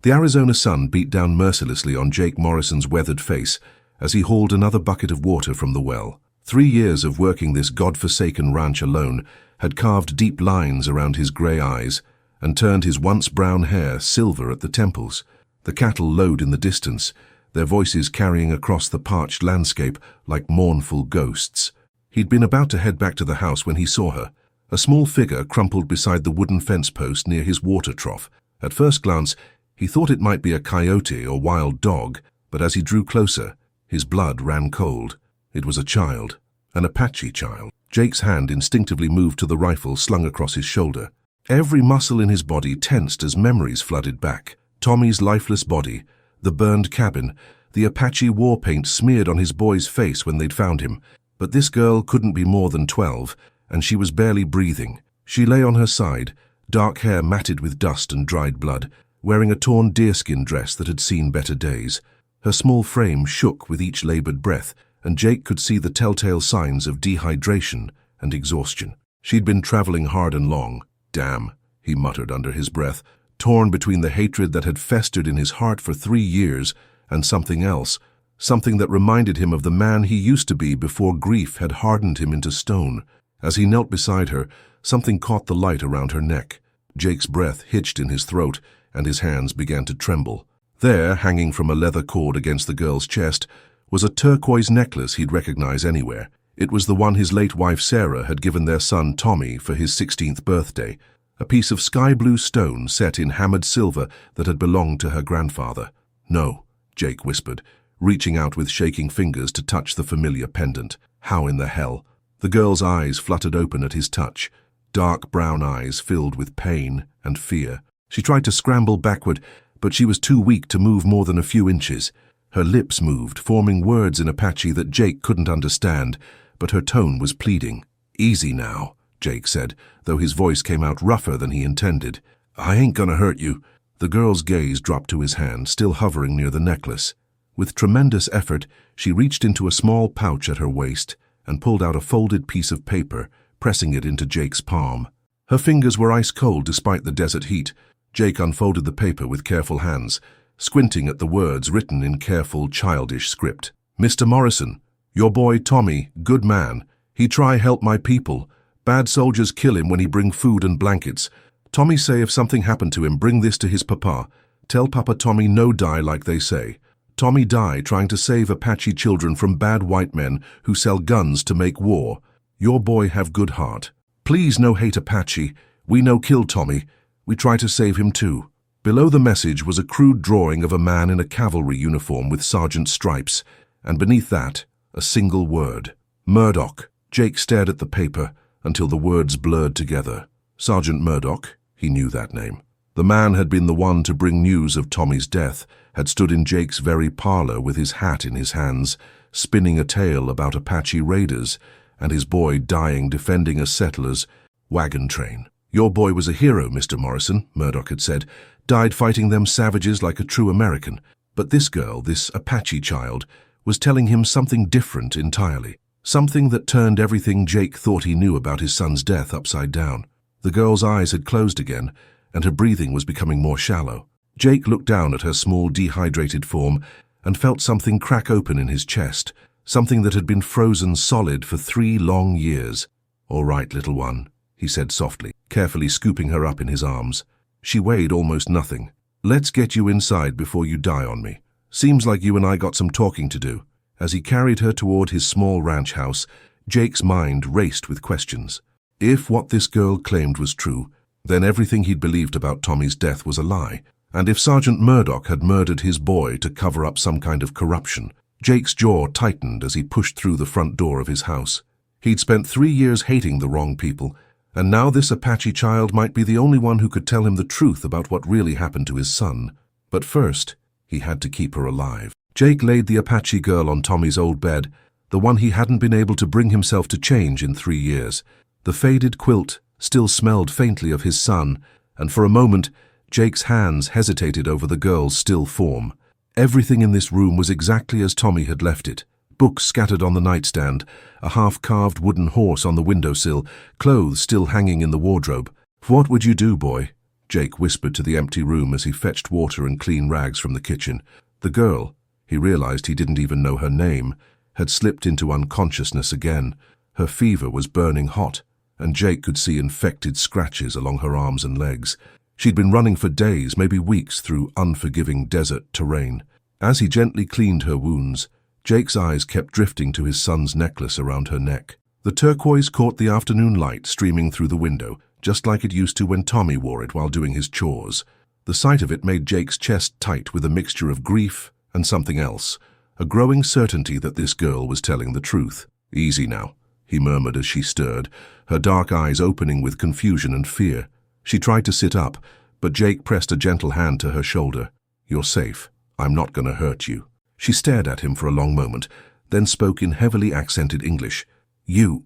The Arizona sun beat down mercilessly on Jake Morrison's weathered face as he hauled another bucket of water from the well. 3 years of working this god-forsaken ranch alone had carved deep lines around his gray eyes and turned his once brown hair silver at the temples. The cattle lowed in the distance, their voices carrying across the parched landscape like mournful ghosts. He'd been about to head back to the house when he saw her, a small figure crumpled beside the wooden fence post near his water trough. At first glance, he thought it might be a coyote or wild dog, but as he drew closer, his blood ran cold. It was a child, an Apache child. Jake's hand instinctively moved to the rifle slung across his shoulder. Every muscle in his body tensed as memories flooded back. Tommy's lifeless body, the burned cabin, the Apache war paint smeared on his boy's face when they'd found him. But this girl couldn't be more than 12, and she was barely breathing. She lay on her side, dark hair matted with dust and dried blood, wearing a torn deerskin dress that had seen better days. Her small frame shook with each labored breath, and Jake could see the telltale signs of dehydration and exhaustion. She'd been traveling hard and long. Damn, he muttered under his breath, torn between the hatred that had festered in his heart for 3 years and something else, something that reminded him of the man he used to be before grief had hardened him into stone. As he knelt beside her, something caught the light around her neck. Jake's breath hitched in his throat, and his hands began to tremble. There, hanging from a leather cord against the girl's chest, was a turquoise necklace he'd recognize anywhere. It was the one his late wife Sarah had given their son Tommy for his 16th birthday, a piece of sky-blue stone set in hammered silver that had belonged to her grandfather. "No," Jake whispered, reaching out with shaking fingers to touch the familiar pendant. "How in the hell?" The girl's eyes fluttered open at his touch, dark brown eyes filled with pain and fear. She tried to scramble backward, but she was too weak to move more than a few inches. Her lips moved, forming words in Apache that Jake couldn't understand, but her tone was pleading. "Easy now," Jake said, though his voice came out rougher than he intended. "I ain't gonna hurt you." The girl's gaze dropped to his hand, still hovering near the necklace. With tremendous effort, she reached into a small pouch at her waist and pulled out a folded piece of paper, pressing it into Jake's palm. Her fingers were ice cold despite the desert heat. Jake unfolded the paper with careful hands, squinting at the words written in careful, childish script. "Mr. Morrison, your boy Tommy, good man. He try help my people. Bad soldiers kill him when he bring food and blankets. Tommy say if something happened to him, bring this to his papa. Tell Papa Tommy no die like they say. Tommy die trying to save Apache children from bad white men who sell guns to make war. Your boy have good heart. Please no hate Apache. We no kill Tommy. We try to save him too." Below the message was a crude drawing of a man in a cavalry uniform with sergeant's stripes, and beneath that, a single word. Murdoch. Jake stared at the paper until the words blurred together. Sergeant Murdoch, he knew that name. The man had been the one to bring news of Tommy's death, had stood in Jake's very parlor with his hat in his hands, spinning a tale about Apache raiders and his boy dying defending a settler's wagon train. "Your boy was a hero, Mr. Morrison," Murdoch had said, "died fighting them savages like a true American. But this girl, this Apache child, was telling him something different entirely. Something that turned everything Jake thought he knew about his son's death upside down." The girl's eyes had closed again, and her breathing was becoming more shallow. Jake looked down at her small, dehydrated form and felt something crack open in his chest, something that had been frozen solid for 3 long years. "All right, little one," he said softly, carefully scooping her up in his arms. She weighed almost nothing. "Let's get you inside before you die on me. Seems like you and I got some talking to do." As he carried her toward his small ranch house, Jake's mind raced with questions. If what this girl claimed was true, then everything he'd believed about Tommy's death was a lie. And if Sergeant Murdoch had murdered his boy to cover up some kind of corruption, Jake's jaw tightened as he pushed through the front door of his house. He'd spent 3 years hating the wrong people, and now this Apache child might be the only one who could tell him the truth about what really happened to his son. But first, he had to keep her alive. Jake laid the Apache girl on Tommy's old bed, the one he hadn't been able to bring himself to change in 3 years. The faded quilt still smelled faintly of his son, and for a moment, Jake's hands hesitated over the girl's still form. Everything in this room was exactly as Tommy had left it. Books scattered on the nightstand, a half-carved wooden horse on the windowsill, clothes still hanging in the wardrobe. "What would you do, boy?" Jake whispered to the empty room as he fetched water and clean rags from the kitchen. The girl, he realized he didn't even know her name, had slipped into unconsciousness again. Her fever was burning hot, and Jake could see infected scratches along her arms and legs. She'd been running for days, maybe weeks, through unforgiving desert terrain. As he gently cleaned her wounds, Jake's eyes kept drifting to his son's necklace around her neck. The turquoise caught the afternoon light streaming through the window, just like it used to when Tommy wore it while doing his chores. The sight of it made Jake's chest tight with a mixture of grief and something else, a growing certainty that this girl was telling the truth. "Easy now," he murmured as she stirred, her dark eyes opening with confusion and fear. She tried to sit up, but Jake pressed a gentle hand to her shoulder. "You're safe. I'm not going to hurt you." She stared at him for a long moment, then spoke in heavily accented English. You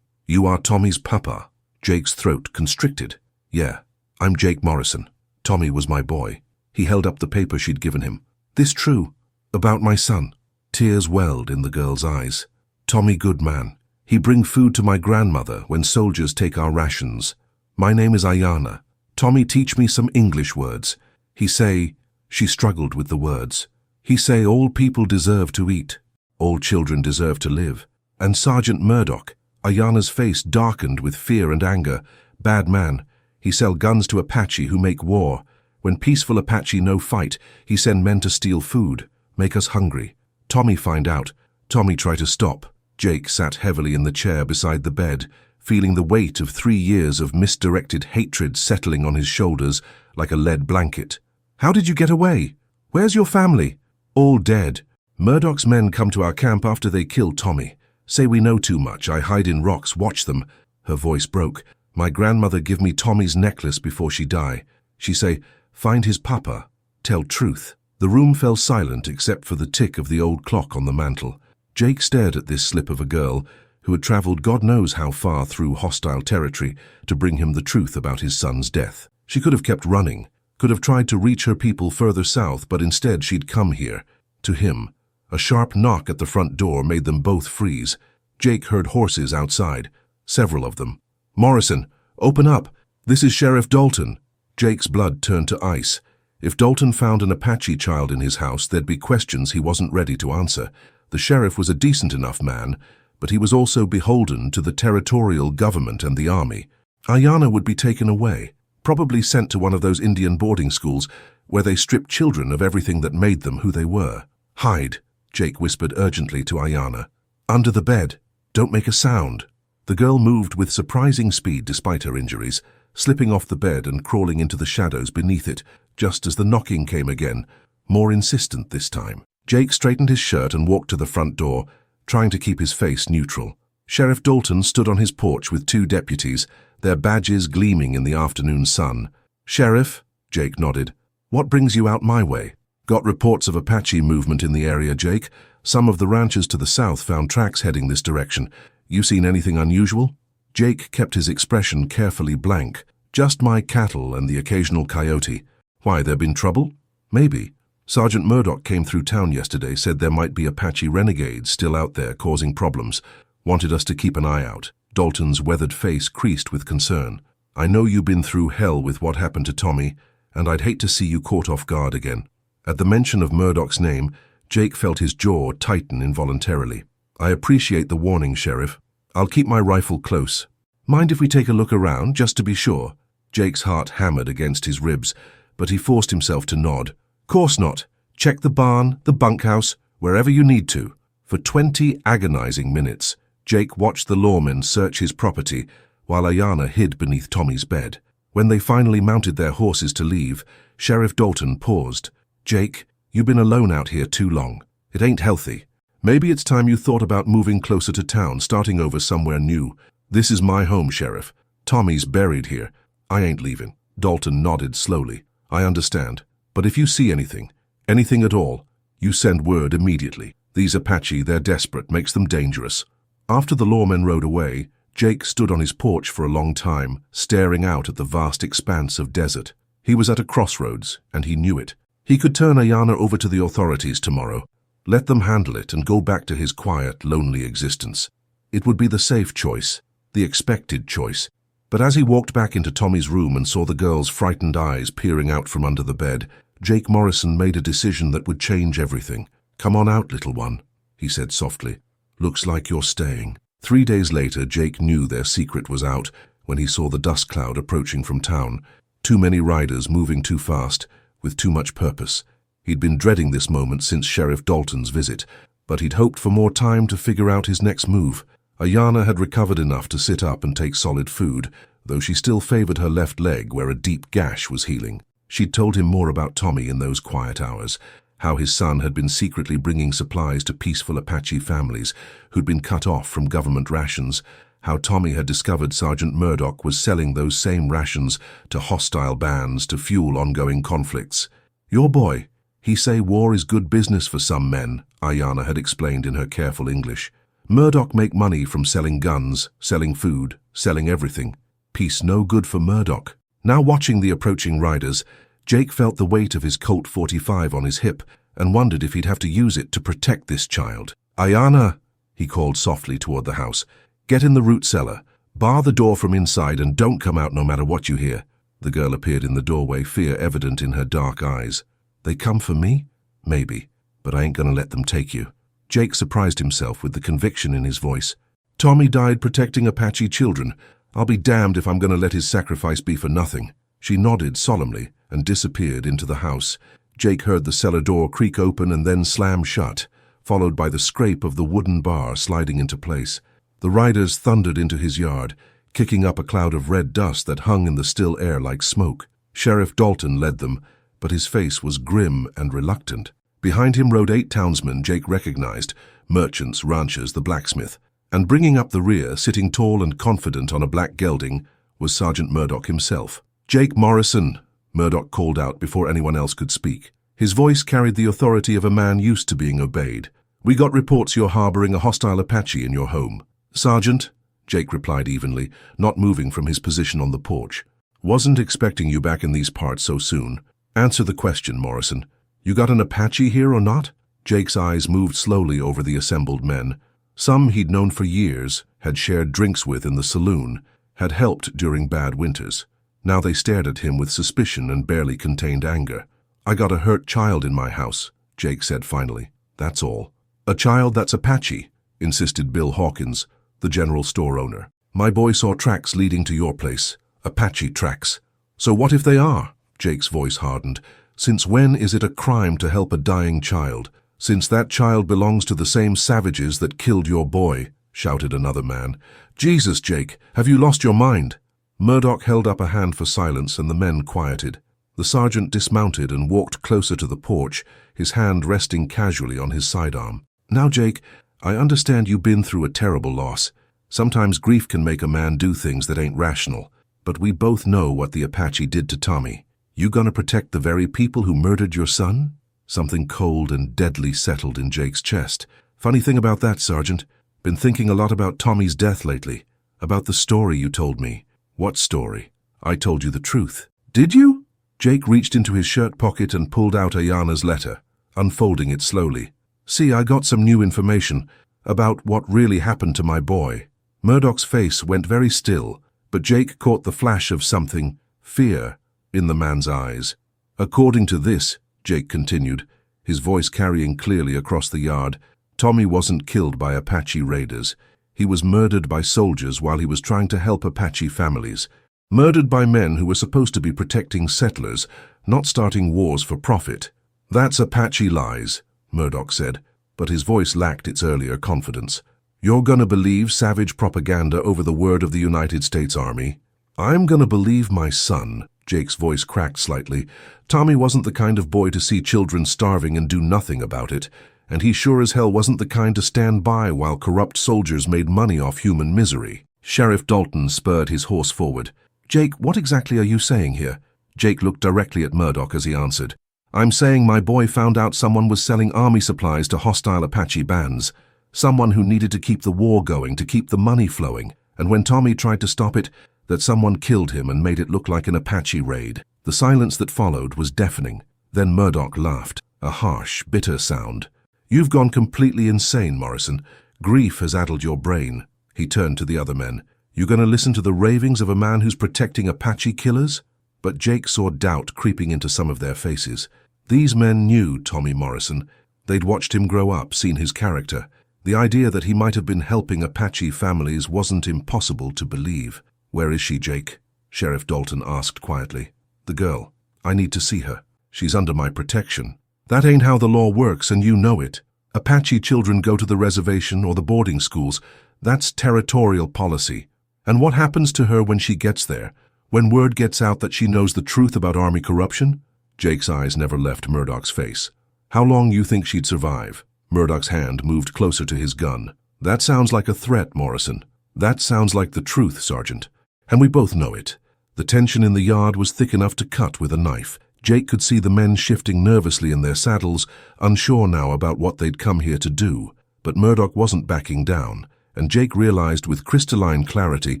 are Tommy's papa." Jake's throat constricted. "Yeah, I'm Jake Morrison. Tommy was my boy." He held up the paper she'd given him. "This true? About my son?" Tears welled in the girl's eyes. "Tommy good man. He bring food to my grandmother when soldiers take our rations. My name is Ayana. Tommy teach me some English words. He say," she struggled with the words, "he say all people deserve to eat. All children deserve to live. And Sergeant Murdoch," Ayana's face darkened with fear and anger, "bad man. He sell guns to Apache who make war. When peaceful Apache no fight, he send men to steal food, make us hungry. Tommy find out. Tommy try to stop." Jake sat heavily in the chair beside the bed, feeling the weight of 3 years of misdirected hatred settling on his shoulders like a lead blanket. "How did you get away? Where's your family?" "All dead. Murdoch's men come to our camp after they killed Tommy. Say we know too much. I hide in rocks, watch them." Her voice broke. "My grandmother give me Tommy's necklace before she die. She say, find his papa. Tell truth." The room fell silent except for the tick of the old clock on the mantel. Jake stared at this slip of a girl who had traveled God knows how far through hostile territory to bring him the truth about his son's death. She could have kept running, could have tried to reach her people further south, but instead she'd come here, to him. A sharp knock at the front door made them both freeze. Jake heard horses outside, several of them. "Morrison, open up. This is Sheriff Dalton." Jake's blood turned to ice. If Dalton found an Apache child in his house, there'd be questions he wasn't ready to answer. The sheriff was a decent enough man, but he was also beholden to the territorial government and the army. Ayana would be taken away, probably sent to one of those Indian boarding schools where they stripped children of everything that made them who they were. "Hide," Jake whispered urgently to Ayana. "Under the bed. Don't make a sound." The girl moved with surprising speed despite her injuries, slipping off the bed and crawling into the shadows beneath it, just as the knocking came again, more insistent this time. Jake straightened his shirt and walked to the front door, trying to keep his face neutral. Sheriff Dalton stood on his porch with 2 deputies, their badges gleaming in the afternoon sun. "Sheriff," Jake nodded, "what brings you out my way?" "Got reports of Apache movement in the area, Jake. Some of the ranchers to the south found tracks heading this direction. You seen anything unusual?" Jake kept his expression carefully blank. "Just my cattle and the occasional coyote." "Why, there been trouble?" "Maybe. Sergeant Murdoch came through town yesterday, said there might be Apache renegades still out there causing problems. Wanted us to keep an eye out." Dalton's weathered face creased with concern. "I know you've been through hell with what happened to Tommy, and I'd hate to see you caught off guard again." At the mention of Murdoch's name, Jake felt his jaw tighten involuntarily. "I appreciate the warning, Sheriff. I'll keep my rifle close. Mind if we take a look around, just to be sure?" Jake's heart hammered against his ribs, but he forced himself to nod. "Course not. Check the barn, the bunkhouse, wherever you need to." For 20 agonizing minutes, Jake watched the lawmen search his property while Ayana hid beneath Tommy's bed. When they finally mounted their horses to leave, Sheriff Dalton paused. "Jake, you've been alone out here too long. It ain't healthy. Maybe it's time you thought about moving closer to town, starting over somewhere new. This is my home, Sheriff. Tommy's buried here. I ain't leaving." Dalton nodded slowly. "I understand. But if you see anything at all, you send word immediately. These Apache, they're desperate, makes them dangerous." After the lawmen rode away, Jake stood on his porch for a long time, staring out at the vast expanse of desert. He was at a crossroads, and he knew it. He could turn Ayana over to the authorities tomorrow, let them handle it, and go back to his quiet, lonely existence. It would be the safe choice, the expected choice, But as he walked back into Tommy's room and saw the girl's frightened eyes peering out from under the bed, Jake Morrison made a decision that would change everything. "Come on out, little one," he said softly. "Looks like you're staying." 3 days later, Jake knew their secret was out when he saw the dust cloud approaching from town. Too many riders moving too fast, with too much purpose. He'd been dreading this moment since Sheriff Dalton's visit, but he'd hoped for more time to figure out his next move. Ayanna had recovered enough to sit up and take solid food, though she still favored her left leg where a deep gash was healing. She'd told him more about Tommy in those quiet hours, how his son had been secretly bringing supplies to peaceful Apache families who'd been cut off from government rations, how Tommy had discovered Sergeant Murdoch was selling those same rations to hostile bands to fuel ongoing conflicts. "Your boy, he say war is good business for some men," Ayanna had explained in her careful English. "Murdoch make money from selling guns, selling food, selling everything. Peace no good for Murdoch." Now watching the approaching riders, Jake felt the weight of his Colt 45 on his hip and wondered if he'd have to use it to protect this child. "Ayanna," he called softly toward the house, "get in the root cellar. Bar the door from inside and don't come out no matter what you hear." The girl appeared in the doorway, fear evident in her dark eyes. "They come for me? Maybe, but I ain't gonna let them take you." Jake surprised himself with the conviction in his voice. "Tommy died protecting Apache children. I'll be damned if I'm gonna let his sacrifice be for nothing." She nodded solemnly and disappeared into the house. Jake heard the cellar door creak open and then slam shut, followed by the scrape of the wooden bar sliding into place. The riders thundered into his yard, kicking up a cloud of red dust that hung in the still air like smoke. Sheriff Dalton led them, but his face was grim and reluctant. Behind him rode 8 townsmen Jake recognized, merchants, ranchers, the blacksmith. And bringing up the rear, sitting tall and confident on a black gelding, was Sergeant Murdoch himself. "Jake Morrison," Murdoch called out before anyone else could speak. His voice carried the authority of a man used to being obeyed. "We got reports you're harboring a hostile Apache in your home." "Sergeant," Jake replied evenly, not moving from his position on the porch. "Wasn't expecting you back in these parts so soon. Answer the question, Morrison. You got an Apache here or not?" Jake's eyes moved slowly over the assembled men. Some he'd known for years, had shared drinks with in the saloon, had helped during bad winters. Now they stared at him with suspicion and barely contained anger. "I got a hurt child in my house," Jake said finally. "That's all." "A child that's Apache," insisted Bill Hawkins, the general store owner. "My boy saw tracks leading to your place. Apache tracks." "So what if they are?" Jake's voice hardened. "Since when is it a crime to help a dying child? Since that child belongs to the same savages that killed your boy," shouted another man. "Jesus, Jake, have you lost your mind?" Murdoch held up a hand for silence and the men quieted. The sergeant dismounted and walked closer to the porch, his hand resting casually on his sidearm. "Now, Jake, I understand you've been through a terrible loss. Sometimes grief can make a man do things that ain't rational. But we both know what the Apache did to Tommy. You gonna protect the very people who murdered your son?" Something cold and deadly settled in Jake's chest. "Funny thing about that, Sergeant. Been thinking a lot about Tommy's death lately. About the story you told me." "What story?" "I told you the truth." "Did you?" Jake reached into his shirt pocket and pulled out Ayanna's letter, unfolding it slowly. "See, I got some new information about what really happened to my boy." Murdoch's face went very still, but Jake caught the flash of something, fear, in the man's eyes. "According to this," Jake continued, his voice carrying clearly across the yard, "Tommy wasn't killed by Apache raiders. He was murdered by soldiers while he was trying to help Apache families. Murdered by men who were supposed to be protecting settlers, not starting wars for profit." "That's Apache lies," Murdoch said, but his voice lacked its earlier confidence. "You're gonna believe savage propaganda over the word of the United States Army?" "I'm gonna believe my son." Jake's voice cracked slightly. "Tommy wasn't the kind of boy to see children starving and do nothing about it, and he sure as hell wasn't the kind to stand by while corrupt soldiers made money off human misery." Sheriff Dalton spurred his horse forward. "Jake, what exactly are you saying here?" Jake looked directly at Murdoch as he answered. "I'm saying my boy found out someone was selling army supplies to hostile Apache bands. Someone who needed to keep the war going, to keep the money flowing. And when Tommy tried to stop it, that someone killed him and made it look like an Apache raid." The silence that followed was deafening. Then Murdoch laughed, a harsh, bitter sound. "You've gone completely insane, Morrison. Grief has addled your brain." He turned to the other men. You gonna listen to the ravings of a man who's protecting Apache killers? But Jake saw doubt creeping into some of their faces. These men knew Tommy Morrison. They'd watched him grow up, seen his character. The idea that he might have been helping Apache families wasn't impossible to believe. "Where is she, Jake?" Sheriff Dalton asked quietly. "The girl. I need to see her. She's under my protection." "That ain't how the law works, and you know it. Apache children go to the reservation or the boarding schools. That's territorial policy. And what happens to her when she gets there? When word gets out that she knows the truth about Army corruption?" Jake's eyes never left Murdoch's face. "How long you think she'd survive?" Murdoch's hand moved closer to his gun. "That sounds like a threat, Morrison. That sounds like the truth, Sergeant. And we both know it." The tension in the yard was thick enough to cut with a knife. Jake could see the men shifting nervously in their saddles, unsure now about what they'd come here to do. But Murdoch wasn't backing down, and Jake realized with crystalline clarity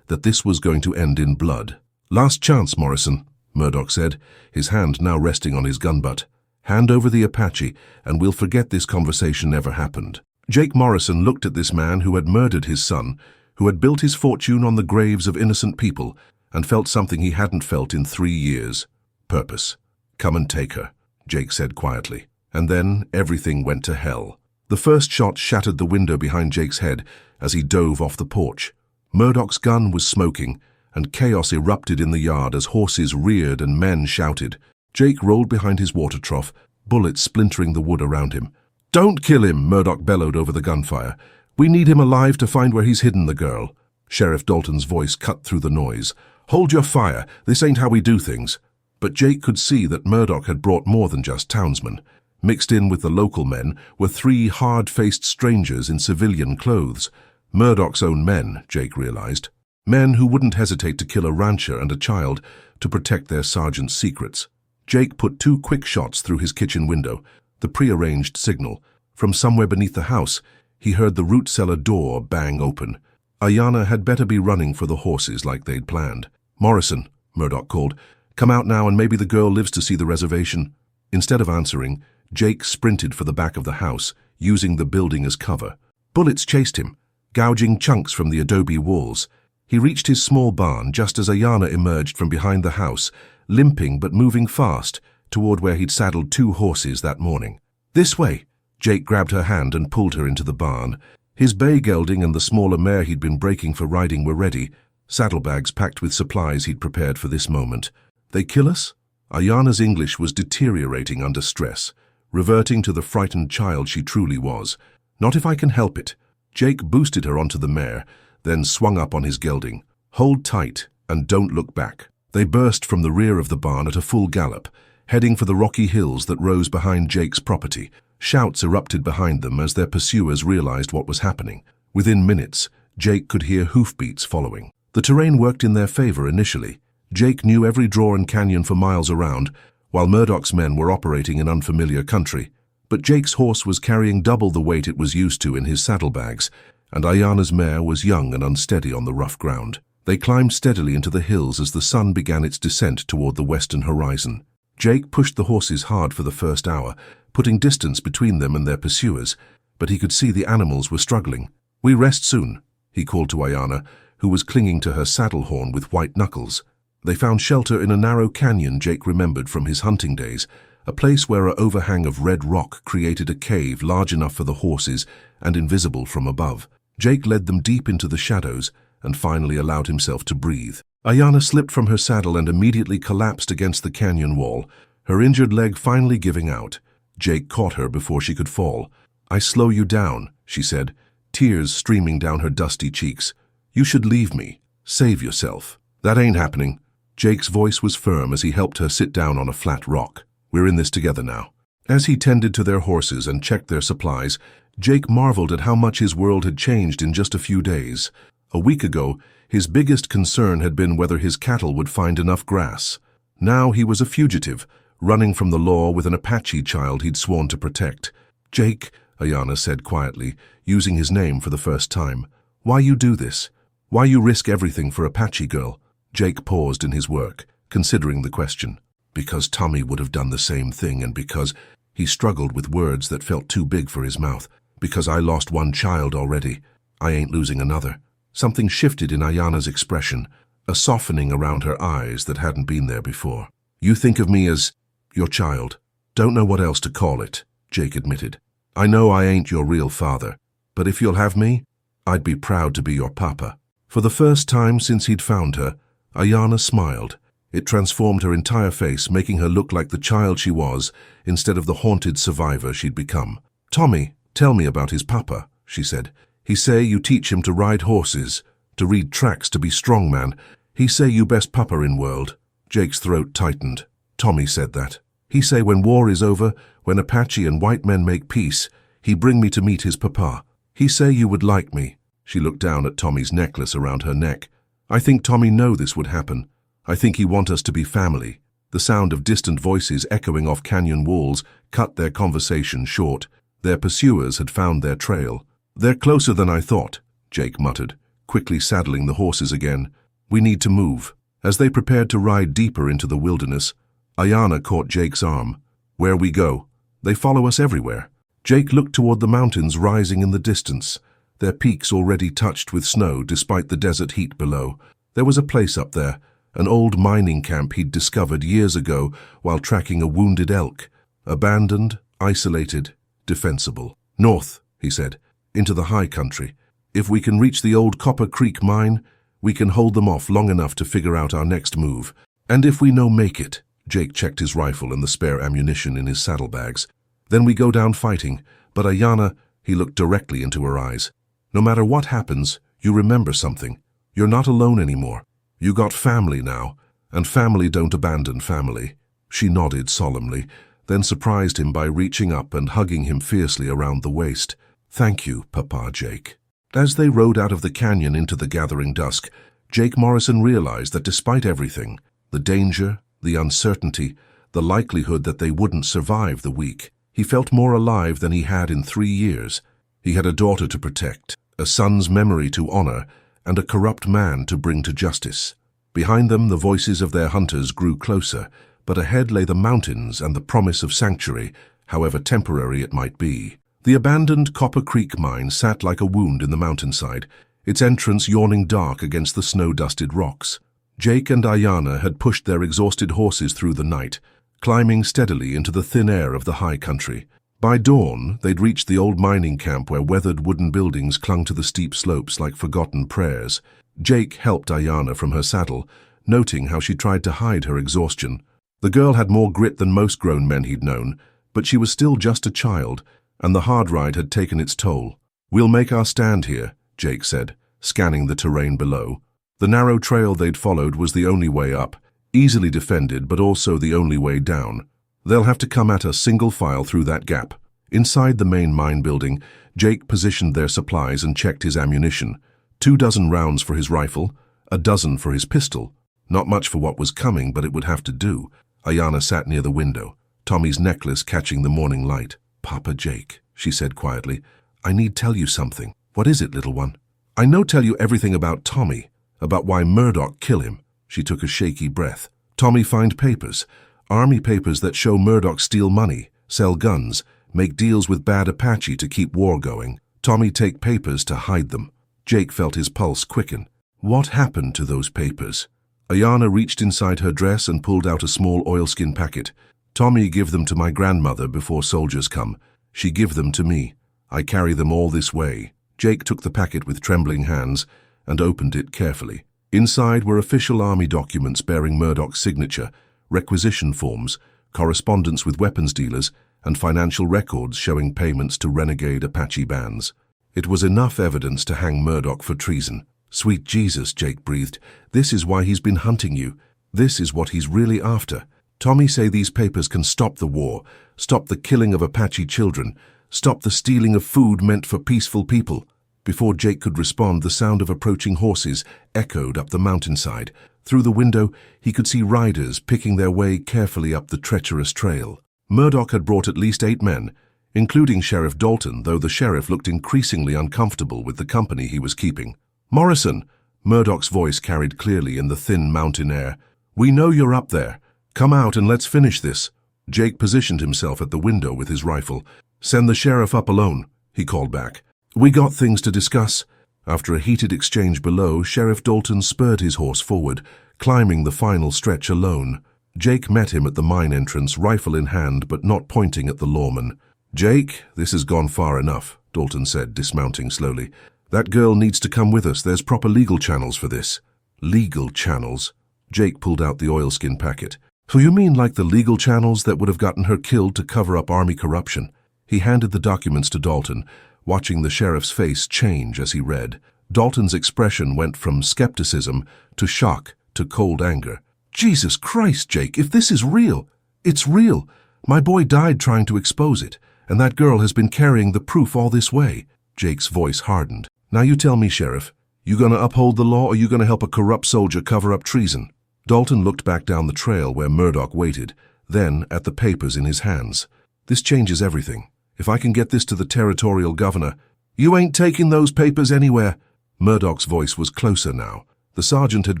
that this was going to end in blood. "Last chance, Morrison," Murdoch said, his hand now resting on his gun butt. "Hand over the Apache, and we'll forget this conversation ever happened." Jake Morrison looked at this man who had murdered his son, who had built his fortune on the graves of innocent people, and felt something he hadn't felt in 3 years. Purpose. "Come and take her," Jake said quietly. And then everything went to hell. The first shot shattered the window behind Jake's head as he dove off the porch. Murdoch's gun was smoking, and chaos erupted in the yard as horses reared and men shouted. Jake rolled behind his water trough, bullets splintering the wood around him. "Don't kill him," Murdoch bellowed over the gunfire. "We need him alive to find where he's hidden the girl." Sheriff Dalton's voice cut through the noise. "Hold your fire. This ain't how we do things." But Jake could see that Murdoch had brought more than just townsmen. Mixed in with the local men were 3 hard-faced strangers in civilian clothes. Murdoch's own men, Jake realized. Men who wouldn't hesitate to kill a rancher and a child to protect their sergeant's secrets. Jake put 2 quick shots through his kitchen window, the prearranged signal. From somewhere beneath the house, he heard the root cellar door bang open. Ayanna had better be running for the horses like they'd planned. "Morrison," Murdoch called, "come out now and maybe the girl lives to see the reservation." Instead of answering, Jake sprinted for the back of the house, using the building as cover. Bullets chased him, gouging chunks from the adobe walls. He reached his small barn just as Ayanna emerged from behind the house, limping but moving fast, toward where he'd saddled 2 horses that morning. "This way!" Jake grabbed her hand and pulled her into the barn. His bay gelding and the smaller mare he'd been breaking for riding were ready, saddlebags packed with supplies he'd prepared for this moment. "They kill us?" Ayanna's English was deteriorating under stress, reverting to the frightened child she truly was. "Not if I can help it." Jake boosted her onto the mare, then swung up on his gelding. "Hold tight and don't look back." They burst from the rear of the barn at a full gallop, heading for the rocky hills that rose behind Jake's property. Shouts erupted behind them as their pursuers realized what was happening. Within minutes, Jake could hear hoofbeats following. The terrain worked in their favor initially. Jake knew every draw and canyon for miles around, while Murdoch's men were operating in unfamiliar country. But Jake's horse was carrying double the weight it was used to in his saddlebags, and Ayanna's mare was young and unsteady on the rough ground. They climbed steadily into the hills as the sun began its descent toward the western horizon. Jake pushed the horses hard for the first hour, putting distance between them and their pursuers, but he could see the animals were struggling. "We rest soon," he called to Ayanna, who was clinging to her saddle horn with white knuckles. They found shelter in a narrow canyon Jake remembered from his hunting days, a place where an overhang of red rock created a cave large enough for the horses and invisible from above. Jake led them deep into the shadows and finally allowed himself to breathe. Ayanna slipped from her saddle and immediately collapsed against the canyon wall, her injured leg finally giving out. Jake caught her before she could fall. "I slow you down," she said, tears streaming down her dusty cheeks. "You should leave me. Save yourself." "That ain't happening." Jake's voice was firm as he helped her sit down on a flat rock. "We're in this together now." As he tended to their horses and checked their supplies, Jake marveled at how much his world had changed in just a few days. A week ago, his biggest concern had been whether his cattle would find enough grass. Now he was a fugitive, running from the law with an Apache child he'd sworn to protect. "Jake," Ayanna said quietly, using his name for the first time, "why you do this? Why you risk everything for Apache girl?" Jake paused in his work, considering the question. "Because Tommy would have done the same thing, and because—" He struggled with words that felt too big for his mouth. "Because I lost one child already. I ain't losing another." Something shifted in Ayana's expression, a softening around her eyes that hadn't been there before. "You think of me as your child. Don't know what else to call it," Jake admitted. "I know I ain't your real father, but if you'll have me, I'd be proud to be your papa." For the first time since he'd found her, Ayana smiled. It transformed her entire face, making her look like the child she was instead of the haunted survivor she'd become. "Tommy, tell me about his papa," she said. "He say you teach him to ride horses, to read tracks, to be strong man. He say you best papa in world." Jake's throat tightened. "Tommy said that. He say when war is over, when Apache and white men make peace, he bring me to meet his papa. He say you would like me." She looked down at Tommy's necklace around her neck. "I think Tommy know this would happen. I think he want us to be family." The sound of distant voices echoing off canyon walls cut their conversation short. Their pursuers had found their trail. "They're closer than I thought," Jake muttered, quickly saddling the horses again. "We need to move." As they prepared to ride deeper into the wilderness, Ayana caught Jake's arm. "Where we go? They follow us everywhere." Jake looked toward the mountains rising in the distance, their peaks already touched with snow despite the desert heat below. There was a place up there, an old mining camp he'd discovered years ago while tracking a wounded elk. Abandoned, isolated, defensible. "North," he said, "into the high country. If we can reach the old Copper Creek mine, we can hold them off long enough to figure out our next move. And if we no make it," Jake checked his rifle and the spare ammunition in his saddlebags, "then we go down fighting. But Ayana," he looked directly into her eyes, "no matter what happens, you remember something. You're not alone anymore. You got family now, and family don't abandon family." She nodded solemnly, then surprised him by reaching up and hugging him fiercely around the waist. "Thank you, Papa Jake." As they rode out of the canyon into the gathering dusk, Jake Morrison realized that despite everything, the danger, the uncertainty, the likelihood that they wouldn't survive the week, he felt more alive than he had in 3 years. He had a daughter to protect, a son's memory to honor, and a corrupt man to bring to justice. Behind them, the voices of their hunters grew closer, but ahead lay the mountains and the promise of sanctuary, however temporary it might be. The abandoned Copper Creek mine sat like a wound in the mountainside, its entrance yawning dark against the snow-dusted rocks. Jake and Ayana had pushed their exhausted horses through the night, climbing steadily into the thin air of the high country. By dawn, they'd reached the old mining camp where weathered wooden buildings clung to the steep slopes like forgotten prayers. Jake helped Ayana from her saddle, noting how she tried to hide her exhaustion. The girl had more grit than most grown men he'd known, but she was still just a child, and the hard ride had taken its toll. "We'll make our stand here," Jake said, scanning the terrain below. The narrow trail they'd followed was the only way up, easily defended but also the only way down. They'll have to come at us single file through that gap. Inside the main mine building, Jake positioned their supplies and checked his ammunition. 24 rounds for his rifle, 12 for his pistol. Not much for what was coming, but it would have to do. Ayana sat near the window, Tommy's necklace catching the morning light. "Papa Jake," she said quietly, "I need tell you something." "What is it, little one?" "I know tell you everything about Tommy, about why Murdoch kill him." She took a shaky breath. "Tommy find papers, army papers that show Murdoch steal money, sell guns, make deals with bad Apache to keep war going. Tommy take papers to hide them." Jake felt his pulse quicken. "What happened to those papers?" Ayana reached inside her dress and pulled out a small oilskin packet. "Tommy give them to my grandmother before soldiers come. She give them to me. I carry them all this way." Jake took the packet with trembling hands and opened it carefully. Inside were official army documents bearing Murdoch's signature, requisition forms, correspondence with weapons dealers, and financial records showing payments to renegade Apache bands. It was enough evidence to hang Murdoch for treason. "Sweet Jesus," Jake breathed. "This is why he's been hunting you. This is what he's really after. Tommy say these papers can stop the war, stop the killing of Apache children, stop the stealing of food meant for peaceful people." Before Jake could respond, the sound of approaching horses echoed up the mountainside. Through the window, he could see riders picking their way carefully up the treacherous trail. Murdoch had brought at least 8 men, including Sheriff Dalton, though the sheriff looked increasingly uncomfortable with the company he was keeping. "Morrison," Murdoch's voice carried clearly in the thin mountain air. "We know you're up there. Come out and let's finish this." Jake positioned himself at the window with his rifle. "Send the sheriff up alone," he called back. "We got things to discuss." After a heated exchange below, Sheriff Dalton spurred his horse forward, climbing the final stretch alone. Jake met him at the mine entrance, rifle in hand but not pointing at the lawman. "Jake, this has gone far enough," Dalton said, dismounting slowly. "That girl needs to come with us. There's proper legal channels for this." "Legal channels?" Jake pulled out the oilskin packet. "So you mean like the legal channels that would have gotten her killed to cover up army corruption?" He handed the documents to Dalton, watching the sheriff's face change as he read. Dalton's expression went from skepticism to shock to cold anger. "Jesus Christ, Jake, if this is real, it's real. My boy died trying to expose it, and that girl has been carrying the proof all this way." Jake's voice hardened. "Now you tell me, Sheriff, you gonna uphold the law or you gonna help a corrupt soldier cover up treason?" Dalton looked back down the trail where Murdoch waited, then at the papers in his hands. "This changes everything. If I can get this to the territorial governor—" "You ain't taking those papers anywhere." Murdoch's voice was closer now. The sergeant had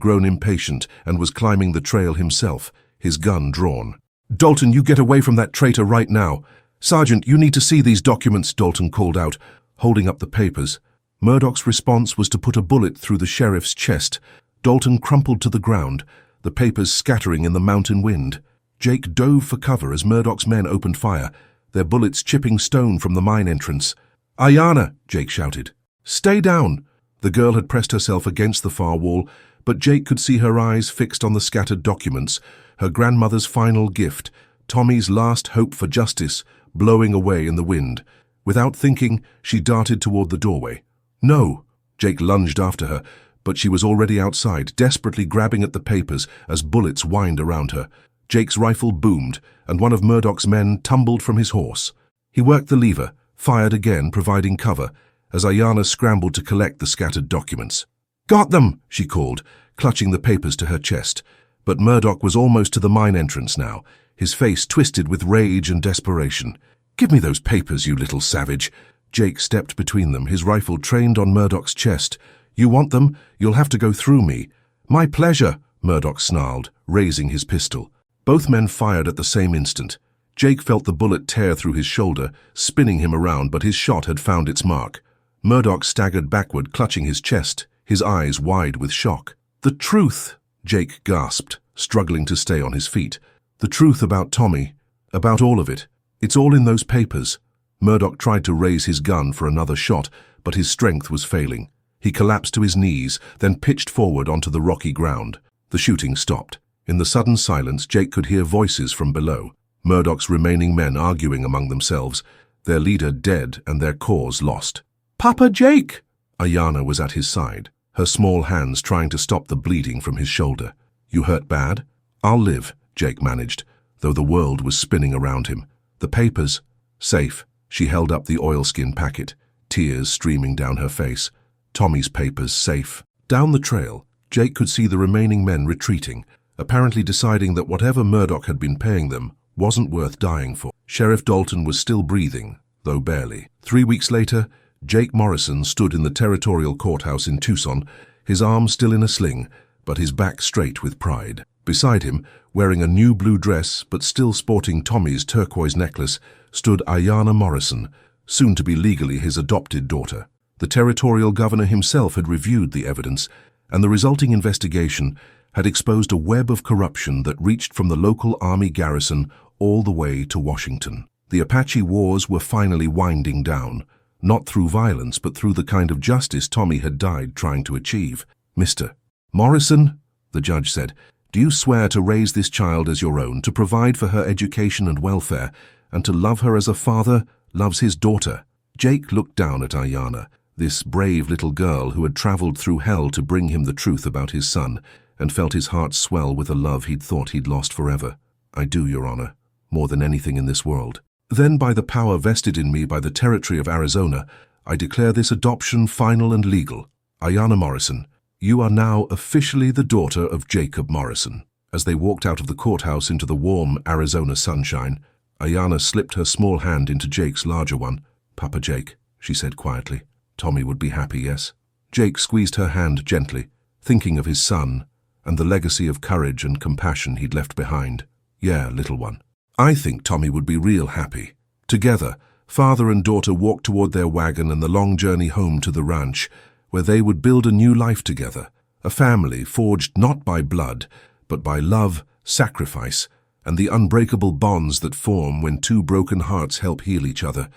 grown impatient and was climbing the trail himself, his gun drawn. "Dalton, you get away from that traitor right now." "Sergeant, you need to see these documents," Dalton called out, holding up the papers. Murdoch's response was to put a bullet through the sheriff's chest. Dalton crumpled to the ground, the papers scattering in the mountain wind. Jake dove for cover as Murdoch's men opened fire, their bullets chipping stone from the mine entrance. "Ayanna!" Jake shouted. "Stay down!" The girl had pressed herself against the far wall, but Jake could see her eyes fixed on the scattered documents, her grandmother's final gift, Tommy's last hope for justice, blowing away in the wind. Without thinking, she darted toward the doorway. "No!" Jake lunged after her, but she was already outside, desperately grabbing at the papers as bullets whined around her. Jake's rifle boomed, and one of Murdoch's men tumbled from his horse. He worked the lever, fired again, providing cover, as Ayanna scrambled to collect the scattered documents. "Got them!" she called, clutching the papers to her chest. But Murdoch was almost to the mine entrance now, his face twisted with rage and desperation. "Give me those papers, you little savage!" Jake stepped between them, his rifle trained on Murdoch's chest. "You want them? You'll have to go through me." "My pleasure," Murdoch snarled, raising his pistol. Both men fired at the same instant. Jake felt the bullet tear through his shoulder, spinning him around, but his shot had found its mark. Murdoch staggered backward, clutching his chest, his eyes wide with shock. "The truth!" Jake gasped, struggling to stay on his feet. "The truth about Tommy, about all of it. It's all in those papers." Murdoch tried to raise his gun for another shot, but his strength was failing. He collapsed to his knees, then pitched forward onto the rocky ground. The shooting stopped. In the sudden silence, Jake could hear voices from below. Murdoch's remaining men arguing among themselves, their leader dead and their cause lost. "Papa Jake!" Ayanna was at his side, her small hands trying to stop the bleeding from his shoulder. "You hurt bad?" "I'll live," Jake managed, though the world was spinning around him. "The papers?" "Safe." She held up the oilskin packet, tears streaming down her face. "Tommy's papers safe." Down the trail, Jake could see the remaining men retreating, apparently deciding that whatever Murdoch had been paying them wasn't worth dying for. Sheriff Dalton was still breathing, though barely. 3 weeks later, Jake Morrison stood in the territorial courthouse in Tucson, his arm still in a sling, but his back straight with pride. Beside him, wearing a new blue dress but still sporting Tommy's turquoise necklace, stood Ayanna Morrison, soon to be legally his adopted daughter. The territorial governor himself had reviewed the evidence, and the resulting investigation had exposed a web of corruption that reached from the local army garrison all the way to Washington. The Apache wars were finally winding down, not through violence but through the kind of justice Tommy had died trying to achieve. "Mr. Morrison," the judge said, "do you swear to raise this child as your own, to provide for her education and welfare, and to love her as a father loves his daughter?" Jake looked down at Ayanna, this brave little girl who had traveled through hell to bring him the truth about his son, and felt his heart swell with a love he'd thought he'd lost forever. "I do, Your Honor, more than anything in this world. Then, by the power vested in me by the territory of Arizona, I declare this adoption final and legal. Ayanna Morrison, you are now officially the daughter of Jacob Morrison." As they walked out of the courthouse into the warm Arizona sunshine, Ayanna slipped her small hand into Jake's larger one. "Papa Jake," she said quietly. "Tommy would be happy, yes?" Jake squeezed her hand gently, thinking of his son and the legacy of courage and compassion he'd left behind. "Yeah, little one. I think Tommy would be real happy." Together, father and daughter walked toward their wagon and the long journey home to the ranch, where they would build a new life together, a family forged not by blood, but by love, sacrifice, and the unbreakable bonds that form when two broken hearts help heal each other.